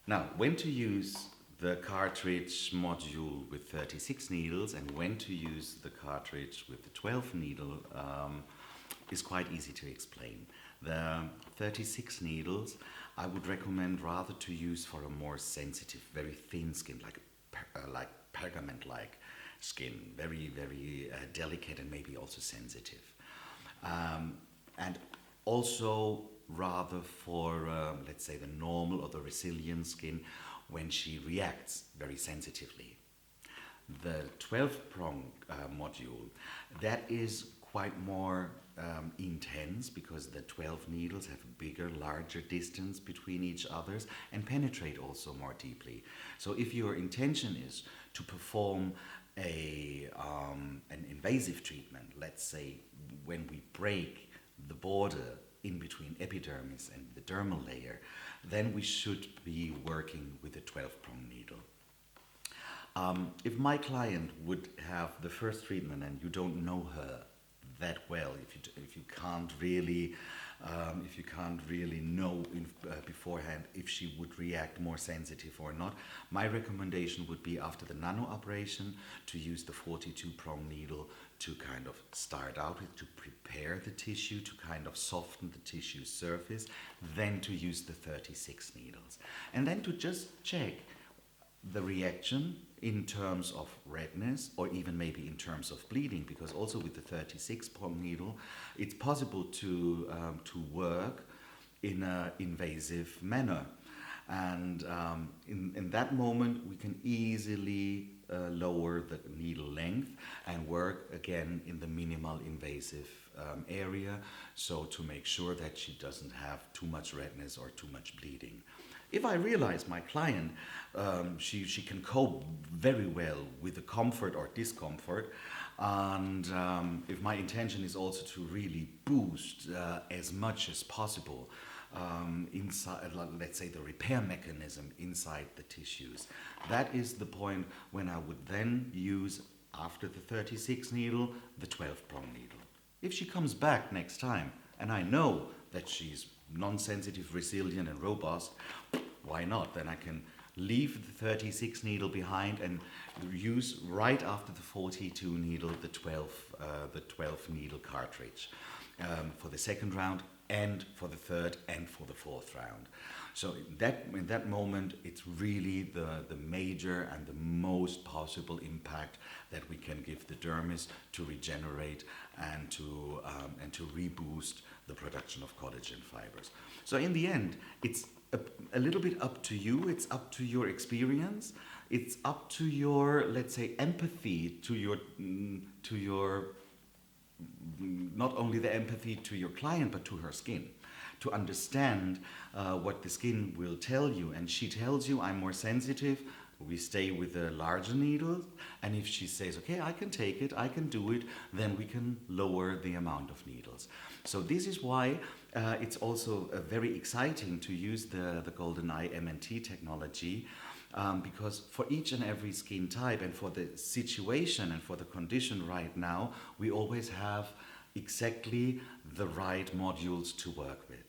Now, when to use the cartridge module with 36 needles and when to use the cartridge with the 12 needle is quite easy to explain. The 36 needles I would recommend rather to use for a more sensitive, very thin skin, like pergament-like skin, very delicate and maybe also sensitive. And also rather for, let's say, the normal or the resilient skin when she reacts very sensitively. The 12-prong module, that is quite more intense because the 12 needles have a bigger, larger distance between each others and penetrate also more deeply. So if your intention is to perform an invasive treatment, let's say when we break the border in between epidermis and the dermal layer, then we should be working with a 12-prong needle. If my client would have the first treatment and you don't know her that well, if you can't really know beforehand if she would react more sensitive or not, my recommendation would be after the nano operation to use the 42-prong needle to kind of start out with, to prepare the tissue, to kind of soften the tissue surface, then to use the 36 needles. And then to just check the reaction in terms of redness or even maybe in terms of bleeding, because also with the 36-prong needle it's possible to work in an invasive manner, and in that moment we can easily lower the needle length and work again in the minimal invasive area, so to make sure that she doesn't have too much redness or too much bleeding. If I realize my client, she can cope very well with the comfort or discomfort, and if my intention is also to really boost as much as possible inside, let's say, the repair mechanism inside the tissues, that is the point when I would then use, after the 36 needle, the 12-prong needle. If she comes back next time and I know that she's non-sensitive, resilient and robust, why not? Then I can leave the 36 needle behind and use right after the 42 needle the 12 needle cartridge for the second round and for the third and for the fourth round. So in that moment it's really the major and the most possible impact that we can give the dermis to regenerate and to reboost the production of collagen fibers. So in the end, it's a little bit up to you. It's up to your experience. It's up to your, let's say, empathy to your not only the empathy to your client but to her skin, to understand what the skin will tell you. And she tells you, I'm more sensitive, we stay with the larger needles, and if she says, okay, I can take it, I can do it, then we can lower the amount of needles. So this is why it's also very exciting to use the GoldenEye MNT technology, because for each and every skin type and for the situation and for the condition right now, we always have exactly the right modules to work with.